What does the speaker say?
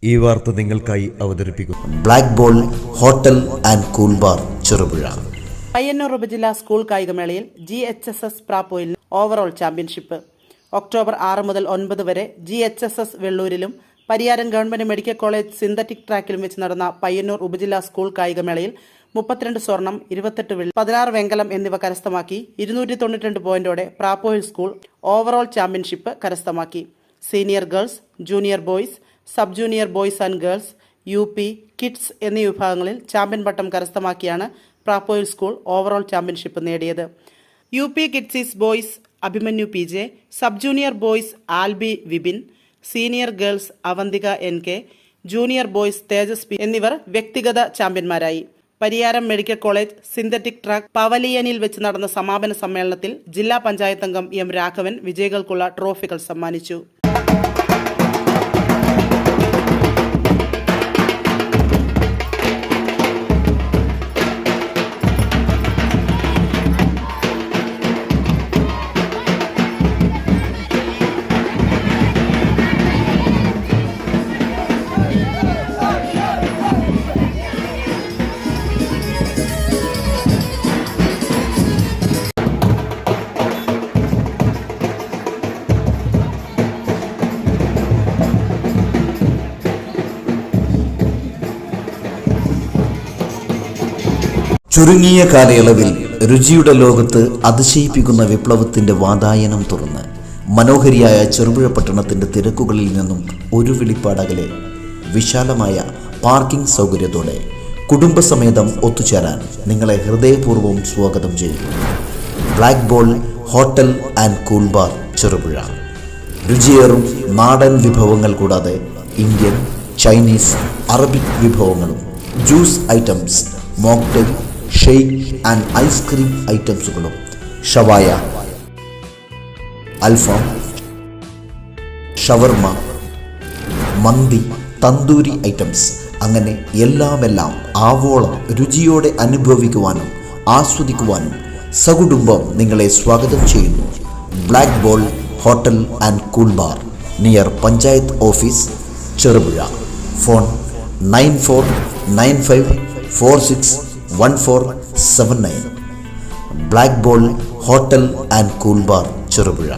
ഈ വാർത്ത നിങ്ങൾക്കായി അവതരിപ്പിക്കുന്നു black ball hotel and cool bar Cherupuzha. Payyanur ഉപജില്ലാ സ്കൂൾ കായികമേളയിൽ GHSS Prapoyil overall championship. October 6 മുതൽ 9 വരെ GHSS വെള്ളൂരിലും Pariyaram government medical college synthetic ട്രാക്കിലും വെച്ച് നടന്ന പയ്യന്നൂർ ഉപജില്ലാ സ്കൂൾ കായികമേളയിൽ 32 സ്വർണം, 28 വെള്ളി, 16 വെങ്കലം എന്നിവ കരസ്ഥമാക്കി 292 പോയിന്റോടെ പ്രാപ്പോയിൽ സ്കൂൾ ഓവറോൾ ചാമ്പ്യൻഷിപ്പ് കരസ്ഥമാക്കി. Senior girls, junior boys, sub junior boys and girls, UP, kids എന്നീ വിഭാഗങ്ങളിൽ ചാമ്പ്യൻ പട്ടം കരസ്ഥമാക്കിയാണ് പ്രാപ്പോയിൽ സ്കൂൾ ഓവറോൾ ചാമ്പ്യൻഷിപ്പ് നേടിയത്. UP കിഡ്സിസ് boys Abhimanyu PJ, sub junior boys Alby Vipin, senior girls Avanthika NK, junior boys Tejas P എന്നിവർ വ്യക്തിഗത ചാമ്പ്യന്മാരായി. Pariyaram medical college synthetic track പവലിയനിൽ വെച്ച് നടന്ന സമാപന സമ്മേളനത്തിൽ ജില്ലാ പഞ്ചായത്ത് അംഗം M. രാഘവൻ വിജയികൾക്കുള്ള ട്രോഫികൾ സമ്മാനിച്ചു. ചുരുങ്ങിയ കാലയളവിൽ രുചിയുടെ ലോകത്ത് അതിശയിപ്പിക്കുന്ന വിപ്ലവത്തിന്റെ വാതായനം തുറന്ന് മനോഹരിയായ ചെറുപുഴ പട്ടണത്തിന്റെ തിരക്കുകളിൽ നിന്നും ഒരു വിളിപ്പാടകലെ വിശാലമായ പാർക്കിംഗ് സൗകര്യത്തോടെ കുടുംബസമേതം ഒത്തുചേരാൻ നിങ്ങളെ ഹൃദയപൂർവ്വം സ്വാഗതം ചെയ്യുന്നു. Black ball hotel and cool bar Cherupuzha. രുചിയേറും നാടൻ വിഭവങ്ങൾ കൂടാതെ ഇന്ത്യൻ, ചൈനീസ്, അറബിക് വിഭവങ്ങളും, juice items, mocktail, shake and ice cream ഐറ്റംസുകളും, ഷവായ, അൽഫാം, ഷവർമ, മന്തി, തന്തൂരി ഐറ്റംസ്, അങ്ങനെ എല്ലാം ആവോളം രുചിയോടെ അനുഭവിക്കുവാനും ആസ്വദിക്കുവാനും സകുടുംബം നിങ്ങളെ സ്വാഗതം ചെയ്യുന്നു. Black ball hotel and cool bar, near panchayat office, Cherupuzha. Phone 9495461479. Black ball hotel and cool bar Cherupuzha.